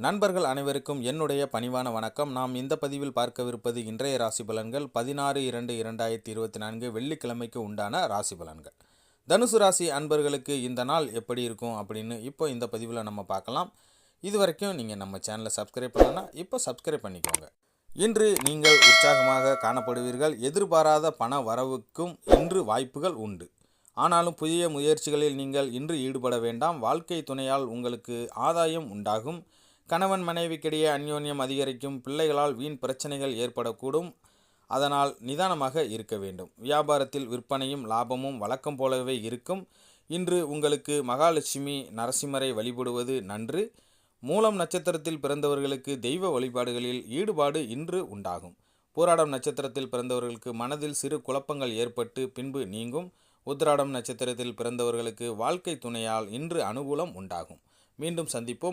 நண்பர்கள் அனைவருக்கும் என்னுடைய பணிவான வணக்கம். நாம் இந்த பதிவில் பார்க்கவிருப்பது இன்றைய ராசி பலன்கள் 16/2/2024 வெள்ளிக்கிழமைக்கு உண்டான ராசி பலன்கள். தனுசு ராசி அன்பர்களுக்கு இந்த நாள் எப்படி இருக்கும் அப்படின்னு இப்போ இந்த பதிவில் நம்ம பார்க்கலாம். இது வரைக்கும் நீங்கள் நம்ம சேனலை சப்ஸ்கிரைப் பண்ணலன்னா இப்போ சப்ஸ்கிரைப் பண்ணிக்கோங்க. இன்று நீங்கள் உற்சாகமாக காணப்படுவீர்கள். எதிர்பாராத பண வரவுக்கும் இன்று வாய்ப்புகள் உண்டு. ஆனாலும் புதிய முயற்சிகளில் நீங்கள் இன்று ஈடுபட வேண்டாம். வாழ்க்கை துணையால் உங்களுக்கு ஆதாயம் உண்டாகும். கணவன் மனைவிக்கிடையே அந்யோன்யம் அதிகரிக்கும். பிள்ளைகளால் வீண் பிரச்சனைகள் ஏற்படக்கூடும். அதனால் நிதானமாக இருக்க வேண்டும். வியாபாரத்தில் விற்பனையும் லாபமும் வழக்கம் போலவே இருக்கும். இன்று உங்களுக்கு மகாலட்சுமி நரசிம்மரை வழிபடுவது நன்று. மூலம் நட்சத்திரத்தில் பிறந்தவர்களுக்கு தெய்வ வழிபாடுகளில் ஈடுபாடு இன்று உண்டாகும். பூராடம் நட்சத்திரத்தில் பிறந்தவர்களுக்கு மனதில் சிறு குழப்பங்கள் ஏற்பட்டு பின்பு நீங்கும். உத்திராடம் நட்சத்திரத்தில் பிறந்தவர்களுக்கு வாழ்க்கை துணையால் இன்று அனுகூலம் உண்டாகும். மீண்டும் சந்திப்போம்.